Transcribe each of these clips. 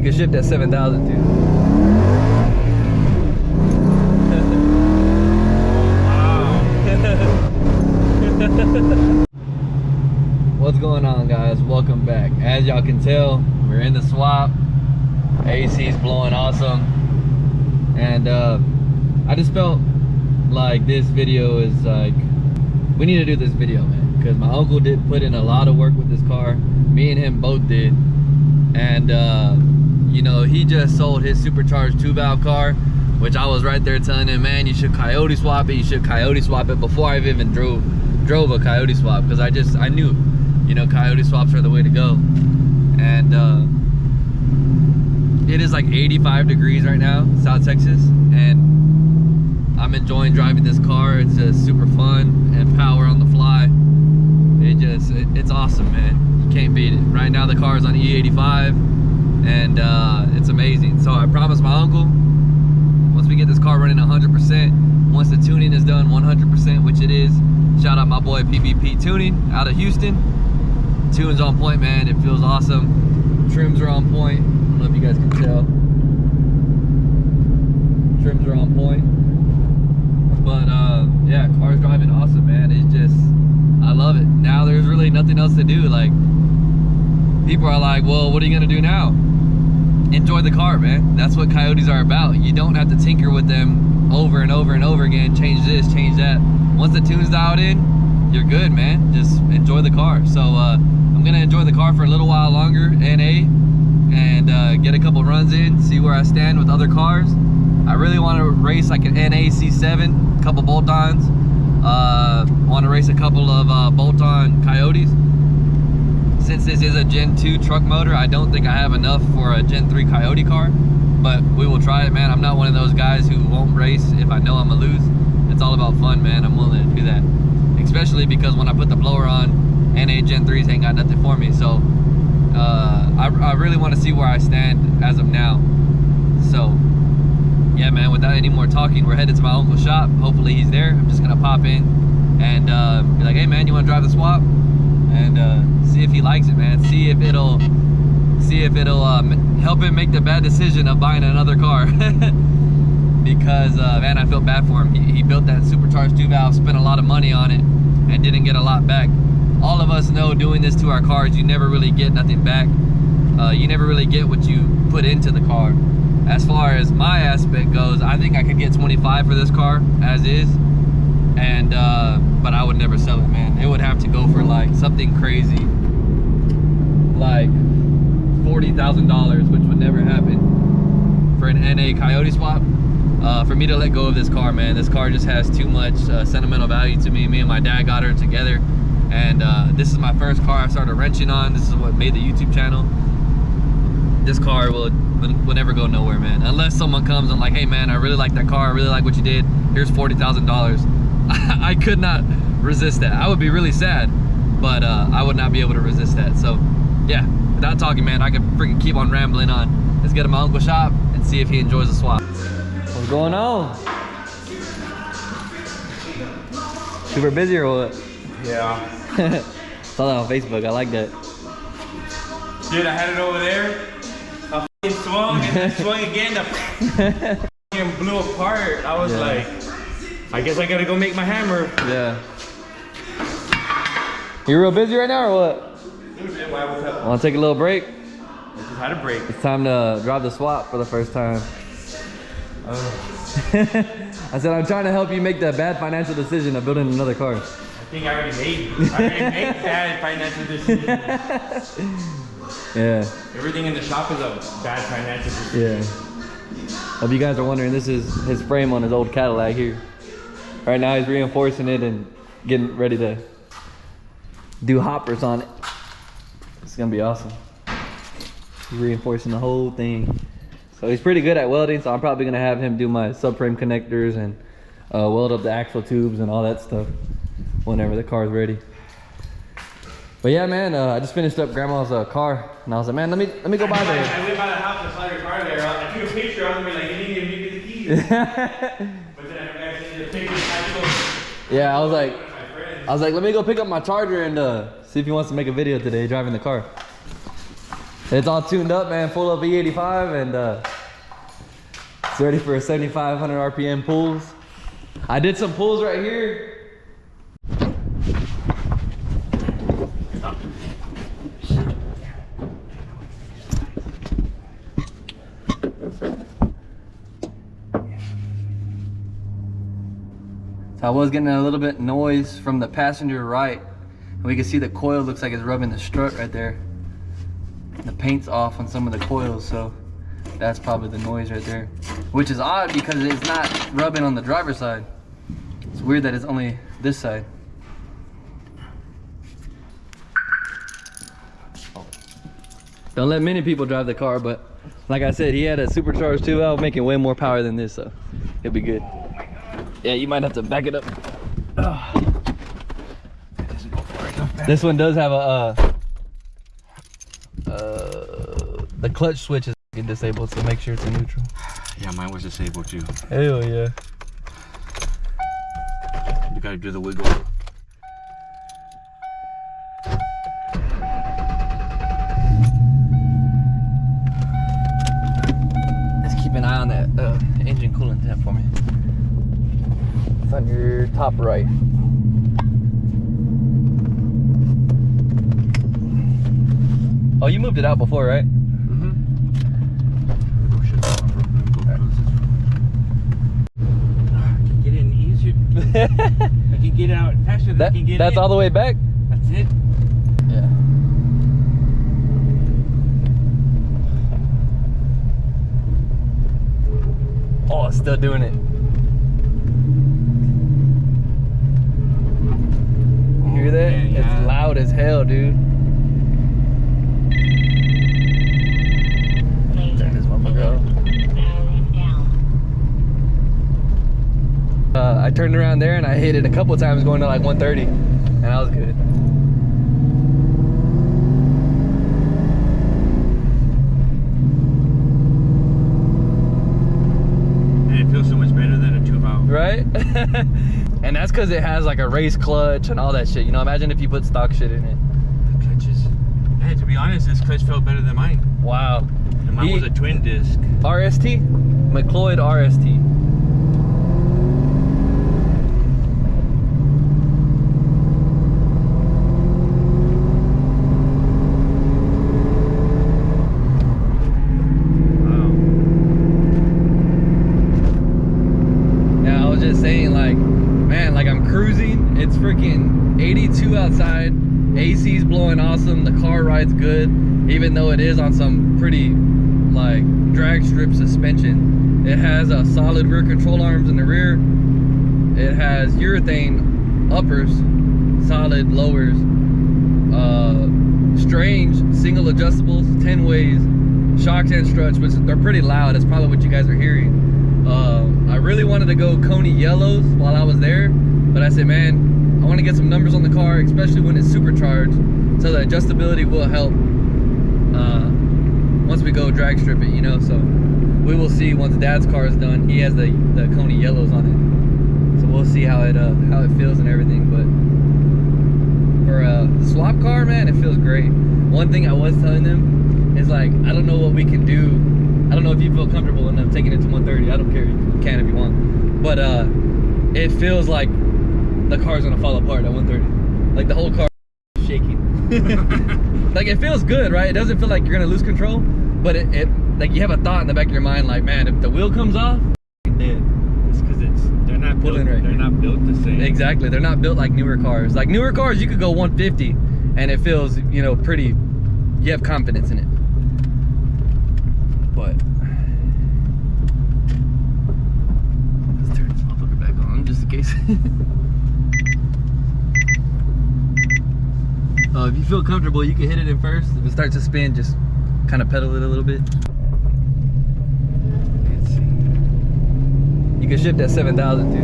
You can shift at 7,000 too. What's going on, guys? Welcome back. As y'all can tell, we're in the swap. AC's blowing awesome, and I just felt like this video is like, we need to do this video, man, because my uncle did put in a lot of work with this car. Me and him both did, and you know, he just sold his supercharged 2-valve car, which I was right there telling him, man, you should Coyote swap it. You should Coyote swap it before I've even drove a Coyote swap, because I knew, you know, Coyote swaps are the way to go. And it is like 85 degrees right now, South Texas, and I'm enjoying driving this car. It's just super fun and power on the fly. It's awesome, man. You can't beat it. Right now the car is on E85, and it's amazing. So I promised my uncle, once we get this car running 100%, once the tuning is done 100%, which it is, shout out my boy PVP Tuning out of Houston. Tune's on point, man. It feels awesome. Trims are on point. I don't know if you guys can tell. Trims are on point. But yeah, car's driving awesome, man. It's just, I love it. Now there's really nothing else to do. Like, people are like, well, what are you gonna do now? Enjoy the car, man. That's what Coyotes are about. You don't have to tinker with them over and over and over again. Change this, change that. Once the tune's dialed in, you're good, man. Just enjoy the car. So I'm gonna enjoy the car for a little while longer, NA, and get a couple runs in, see where I stand with other cars. I really want to race like an NA C7, a couple bolt-ons. Want to race a couple of bolt-on Coyotes. Since this is a Gen 2 truck motor, I don't think I have enough for a Gen 3 Coyote car, but we will try it, man. I'm not one of those guys who won't race if I know I'm gonna lose. It's all about fun, man. I'm willing to do that, especially because when I put the blower on, NA Gen 3s ain't got nothing for me. So I really want to see where I stand as of now. So yeah, man, without any more talking, we're headed to my uncle's shop. Hopefully he's there. I'm just gonna pop in and be like, hey man, you want to drive the swap? And see if he likes it, man. See if it'll help him make the bad decision of buying another car. Because man, I feel bad for him. He built that supercharged 2-valve, spent a lot of money on it, and didn't get a lot back. All of us know doing this to our cars, you never really get nothing back. You never really get what you put into the car. As far as my aspect goes, I think I could get 25 for this car as is, and but I would never sell it, man. It would have to go for like something crazy, like $40,000, which would never happen for an NA Coyote swap. For me to let go of this car, man. This car just has too much sentimental value to me. Me and my dad got her together, and this is my first car I started wrenching on. This is what made the YouTube channel. This car will never go nowhere, man, unless someone comes and like, hey man, I really like that car, I really like what you did, here's $40,000. I could not resist that. I would be really sad, but I would not be able to resist that. So yeah, without talking, man, I could freaking keep on rambling on. Let's get to my uncle's shop and see if he enjoys the swap. What's going on? Super busy or what? Yeah. Saw that on Facebook. I like that. Dude, I had it over there. I swung and then swung again. The blew apart. I was like, I guess I gotta go make my hammer. Yeah. You real busy right now or what? Dude, why was that? Want to take a little break? I just had a break. It's time to drive the swap for the first time. I said I'm trying to help you make the bad financial decision of building another car. I think I already made bad financial decisions. Yeah. Everything in the shop is a bad financial decision. Yeah. If you guys are wondering, this is his frame on his old Cadillac here. Right now he's reinforcing it and getting ready to do hoppers on it. It's gonna be awesome. He's reinforcing the whole thing. So he's pretty good at welding, so I'm probably gonna have him do my subframe connectors and weld up the axle tubes and all that stuff whenever the car's ready. But yeah, man, I just finished up grandma's car, and I was like, man, let me go by there. I went by the house and saw your car there. I took a picture. I was gonna be like, you need to give me the keys. But then I actually did a picture. Yeah, I was like, let me go pick up my charger and see if he wants to make a video today driving the car. It's all tuned up, man, full of E85, and it's ready for a 7,500 RPM pulls. I did some pulls right here. So I was getting a little bit noise from the passenger right. And we can see the coil looks like it's rubbing the strut right there. The paint's off on some of the coils, so that's probably the noise right there. Which is odd because it's not rubbing on the driver's side. It's weird that it's only this side. Don't let many people drive the car, but like I said, he had a supercharged 2-valve making way more power than this, so it'll be good. Yeah, you might have to back it up. This one does have a the clutch switch is disabled, so make sure it's in neutral. Yeah, mine was disabled too. Hell yeah. You gotta do the wiggle. Let's keep an eye on that engine coolant temp for me. It's on your top right. Oh, you moved it out before, right? Mm-hmm. I can get in easier. I can get out faster than I can get in. That's all the way back? That's it. Yeah. Oh, it's still doing it. You hear that? Yeah, yeah. It's loud as hell, dude. Turn this motherfucker off. I turned around there and I hit it a couple times going to like 130, and I was good. It feels so much better than a 2-valve. Right? And that's because it has like a race clutch and all that shit. You know, imagine if you put stock shit in it. The clutches. Hey, to be honest, this clutch felt better than mine. Wow. And mine was a twin disc. RST? McLeod RST. It's freaking 82 outside, AC's blowing awesome, the car rides good, even though it is on some pretty like drag strip suspension. It has a solid rear control arms in the rear. It has urethane uppers, solid lowers, strange single adjustables, 10 ways, shocks and struts, which they're pretty loud. That's probably what you guys are hearing. I really wanted to go Coney yellows while I was there, but I said, man, I want to get some numbers on the car, especially when it's supercharged, so the adjustability will help once we go drag strip it, you know. So we will see once Dad's car is done. He has the Coney yellows on it, so we'll see how it feels and everything. But for a swap car, man, it feels great. One thing I was telling them is, like, I don't know what we can do. I don't know if you feel comfortable enough taking it to 130. I don't care, you can if you want, but it feels like the car's gonna fall apart at 130. Like the whole car is shaking. Like it feels good, right? It doesn't feel like you're gonna lose control, but it like you have a thought in the back of your mind, like, man, if the wheel comes off, I'm dead. It's because they're not built. Right. They're not built the same. Exactly, they're not built like newer cars. Like newer cars, you could go 150, and it feels, you know, pretty. You have confidence in it. But let's turn this motherfucker back on just in case. If you feel comfortable, you can hit it in first. If it starts to spin, just kind of pedal it a little bit. Let's see. You can shift at 7,000 too.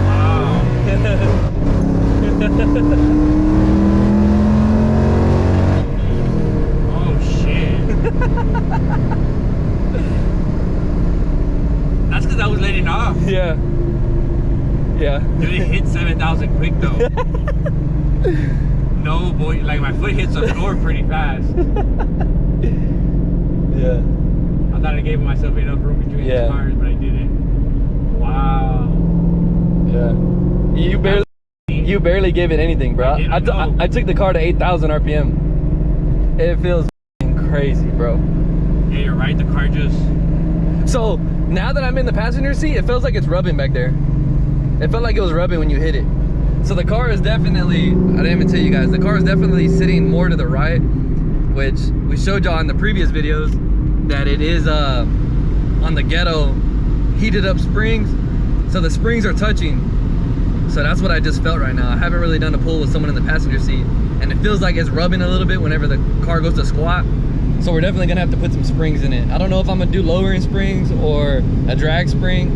Wow. Oh shit. That's because I was letting off. Yeah. Yeah. Dude, it hit 7,000 quick though. boy, like my foot hits the floor pretty fast. Yeah. I thought I gave myself enough room between the cars, but I didn't. Wow. Yeah. You barely gave it anything, bro. I took the car to 8,000 RPM. It feels crazy, bro. Yeah, you're right. The car just... So now that I'm in the passenger seat, it feels like it's rubbing back there. It felt like it was rubbing when you hit it. So the car is definitely, I didn't even tell you guys, the car is definitely sitting more to the right, which we showed y'all in the previous videos that it is on the ghetto heated up springs. So the springs are touching. So that's what I just felt right now. I haven't really done a pull with someone in the passenger seat, and it feels like it's rubbing a little bit whenever the car goes to squat. So we're definitely gonna have to put some springs in it. I don't know if I'm gonna do lowering springs or a drag spring.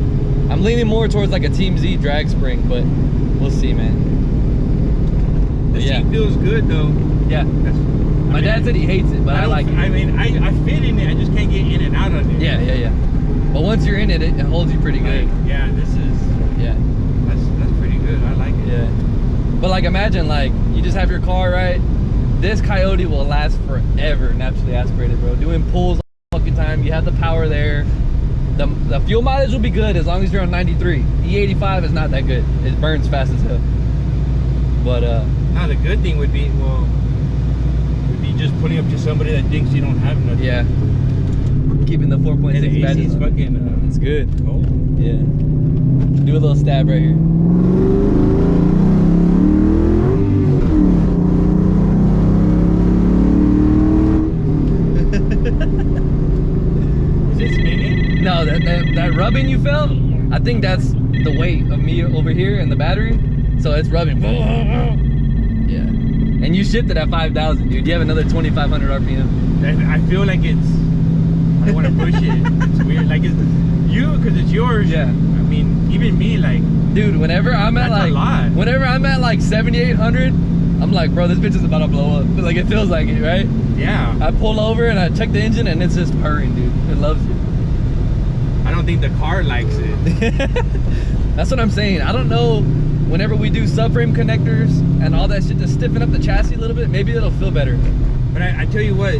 I'm leaning more towards like a Team Z drag spring, but we'll see, man. The seat feels good though. Yeah. My dad said he hates it, but I like it. I mean, I fit in it. I just can't get in and out of it. Yeah. But once you're in it, it holds you pretty good. Like, yeah, this is. Yeah. That's pretty good. I like it. Yeah. But like, imagine like you just have your car, right? This Coyote will last forever naturally aspirated, bro. Doing pulls all the fucking time. You have the power there. The fuel mileage will be good as long as you're on 93. E85 is not that good. It burns fast as hell. But now the good thing would be, well, just putting up to somebody that thinks you don't have nothing. Yeah. Keeping the 4.6 battery. It's fucking. It's good. Oh. Yeah. Do a little stab right here. Is it spinning? No, that rubbing you felt, I think that's the weight of me over here and the battery. So it's rubbing. Yeah. And you shipped it at 5,000, dude. You have another 2,500 RPM. I feel like it's... I don't want to push it. It's weird. Like, it's you, because it's yours. Yeah. I mean, even me, like... Dude, whenever I'm at that's like... a lot. Whenever I'm at like 7,800, I'm like, bro, this bitch is about to blow up. Like, it feels like it, right? Yeah. I pull over and I check the engine and it's just purring, dude. It loves it. I don't think the car likes it. That's what I'm saying. I don't know... Whenever we do subframe connectors and all that shit to stiffen up the chassis a little bit, maybe it'll feel better. But I tell you what,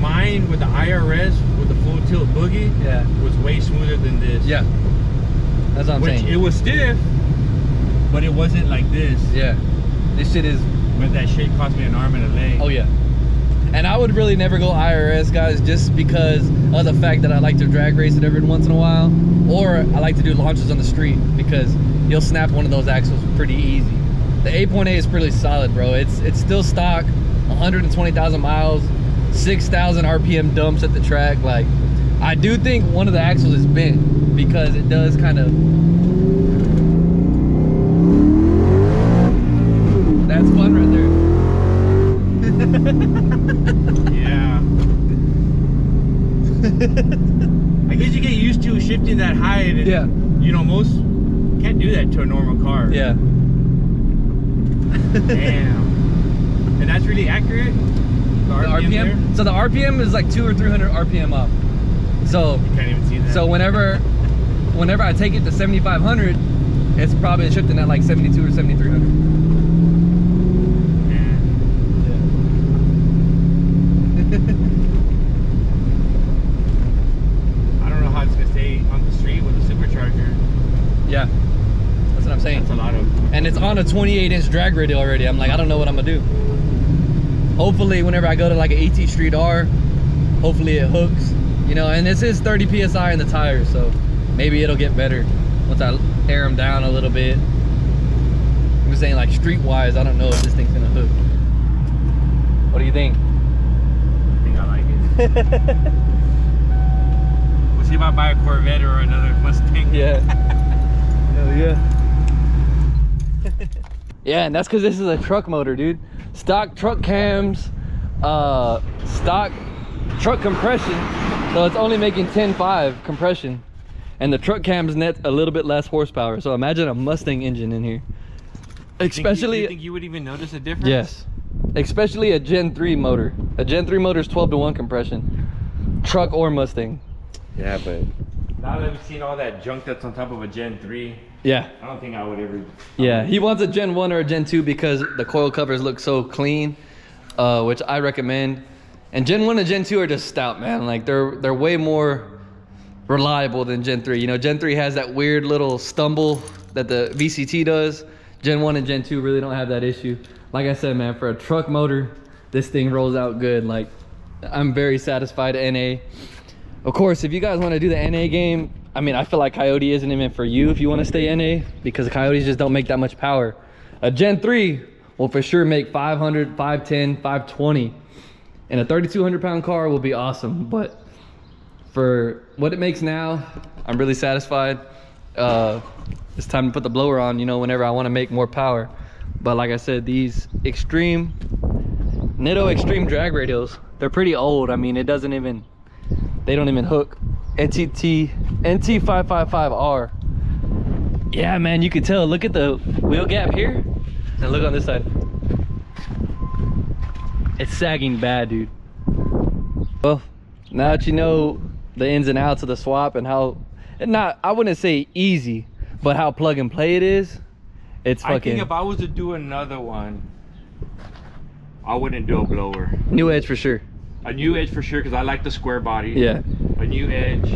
mine with the IRS, with the full tilt boogie, was way smoother than this. Yeah. That's what I'm saying. It was stiff, but it wasn't like this. Yeah. This shit is... But that shit cost me an arm and a leg. Oh, yeah. And I would really never go IRS, guys, just because of the fact that I like to drag race it every once in a while. Or I like to do launches on the street because you'll snap one of those axles pretty easy. The 8.8 is pretty solid, bro. It's still stock, 120,000 miles, 6,000 RPM dumps at the track. Like, I do think one of the axles is bent because it does kind of... That's fun right there. Yeah. I guess you get used to shifting that height. And, yeah. You know, most can't do that to a normal car. Yeah. Damn. And that's really accurate? The RPM? So the RPM is like 200 or 300 RPM up. So you can't even see that. So whenever I take it to 7,500, it's probably shifting at like 72 or 7,300. I don't know how it's gonna stay on the street with a supercharger. Yeah, that's what I'm saying. That's a lot of... And it's on a 28-inch drag radial already. I'm like, I don't know what I'm gonna do. Hopefully, whenever I go to like an AT Street R, hopefully it hooks. You know, and this is 30 PSI in the tires, so maybe it'll get better once I air them down a little bit. I'm just saying, like, street-wise, I don't know if this thing's gonna hook. What do you think? I think I like it. We'll see if I buy a Corvette or another Mustang. Yeah. Hell yeah. Yeah, and that's because this is a truck motor, dude. Stock truck cams, stock truck compression, so it's only making 10.5 compression, and the truck cams net a little bit less horsepower. So imagine a Mustang engine in here. Especially, you think you would even notice a difference? Yes, especially a Gen 3 motor. A Gen 3 motor is 12-to-1 compression, truck or Mustang. Yeah, but Now that we've seen all that junk that's on top of a Gen 3, yeah, I don't think I would ever. yeah, he wants a Gen 1 or a Gen 2 because the coil covers look so clean, which I recommend. And Gen 1 and Gen 2 are just stout, man. Like they're way more reliable than Gen 3. You know, Gen 3 has that weird little stumble that the VCT does. Gen 1 and Gen 2 really don't have that issue. Like I said, man, for a truck motor, this thing rolls out good. Like, I'm very satisfied at NA. Of course, if you guys want to do the NA game, I mean, I feel like Coyote isn't even for you if you want to stay NA, because the Coyotes just don't make that much power. A Gen 3 will for sure make 500, 510, 520. And a 3,200 pound car will be awesome. But for what it makes now, I'm really satisfied. It's time to put the blower on, you know, whenever I want to make more power. But like I said, these extreme Nitto extreme drag radials, they're pretty old. I mean, they don't even hook. NT555R. Yeah, man, you can tell. Look at the wheel gap here and look on this side. It's sagging bad, dude. Well, now that you know the ins and outs of the swap and how, I wouldn't say easy, but how plug and play it is, it's fucking. I think if I was to do another one, I wouldn't do a blower. New edge for sure. A new edge for sure, because I like the square body. Yeah. A new edge.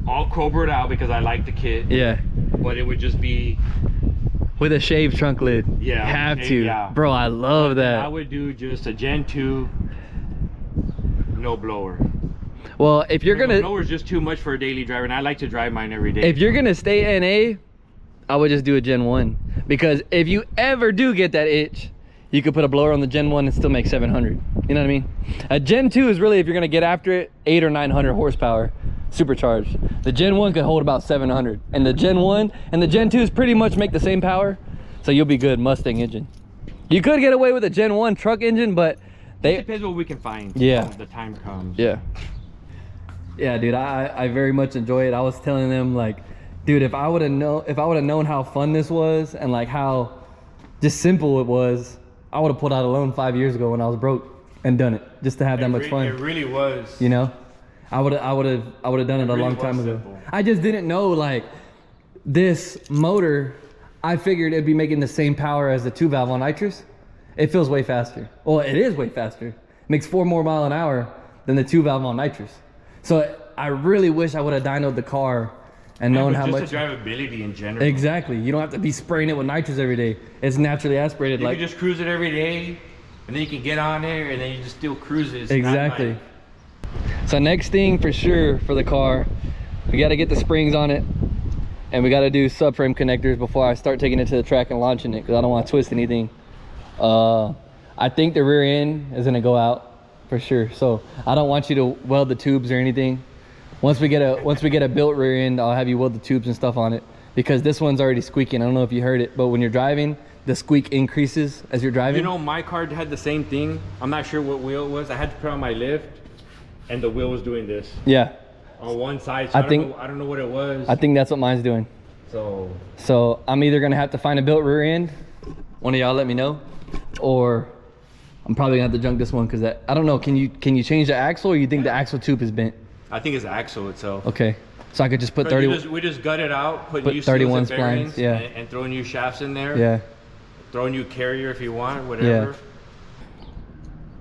All cobraed out because I like the kit. Yeah. But it would just be with a shaved trunk lid. Yeah. Have to. Yeah. Bro, I love that. I would do just a Gen 2, no blower. Well, if you're gonna, the blower's just too much for a daily driver, and I like to drive mine every day. If you're gonna stay NA, I would just do a Gen 1, because if you ever do get that itch, you could put a blower on the Gen 1 and still make 700. You know what I mean? A Gen 2 is really, if you're gonna get after it, 800 or 900 horsepower supercharged. The Gen 1 could hold about 700, and the Gen 1 and the Gen 2s pretty much make the same power, so you'll be good. Mustang engine. You could get away with a Gen 1 truck engine, but it depends what we can find. Yeah. When the time comes. Yeah. Yeah, dude, I very much enjoy it. I was telling them, like, dude, if I would have known how fun this was and like how just simple it was, I would have pulled out a loan 5 years ago when I was broke and done it just to have that much fun. It really was. You know, I would have done it a long time ago. I just didn't know, like, this motor, I figured it'd be making the same power as the 2-valve on nitrous. It feels way faster. Well, it is way faster. It makes 4 more miles an hour than the 2-valve on nitrous. So I really wish I would have dynoed the car and known how much. Just the drivability in general. Exactly. You don't have to be spraying it with nitrous every day. It's naturally aspirated. You can just cruise it every day, and then you can get on there, and then you just still cruise it. Exactly. So next thing for sure for the car, we got to get the springs on it, and we got to do subframe connectors before I start taking it to the track and launching it, because I don't want to twist anything. I think the rear end is gonna go out for sure, so I don't want you to weld the tubes or anything. Once we get a built rear end, I'll have you weld the tubes and stuff on it, because this one's already squeaking. I don't know if you heard it, but when you're driving, the squeak increases as you're driving. You know, my car had the same thing. I'm not sure what wheel it was. I had to put on my lift, and the wheel was doing this. Yeah. On one side, so I don't know what it was. I think that's what mine's doing. So I'm either gonna have to find a built rear end. One of y'all let me know, or I'm probably gonna have to junk this one, because I don't know. Can you change the axle, or you think the axle tube is bent? I think it's the axle itself. Okay, so I could just put 30. We just gut it out, put new 31 seals and bearings, splines, yeah, and throw new shafts in there. Yeah. Throw a new carrier if you want, whatever.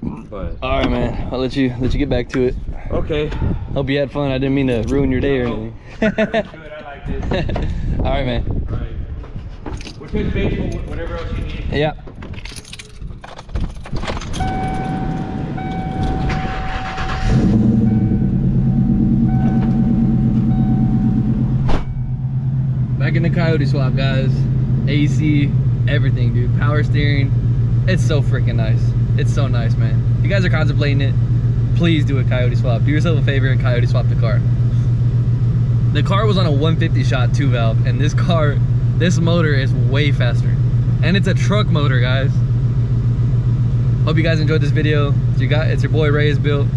Yeah. But all right, man. I'll let you get back to it. Okay. Hope you had fun. I didn't mean to ruin your day or anything. Good. I liked it. All right, man. All right. We're touch base for whatever else you need. Yeah. Back in the Coyote swap, guys. AC, everything, dude. Power steering. It's so freaking nice. It's so nice, man. If you guys are contemplating it, please do a Coyote swap. Do yourself a favor and Coyote swap the car. The car was on a 150 shot 2-valve, and this motor is way faster. And it's a truck motor, guys. Hope you guys enjoyed this video. It's your boy ReyesBuilt.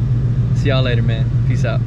See y'all later, man. Peace out.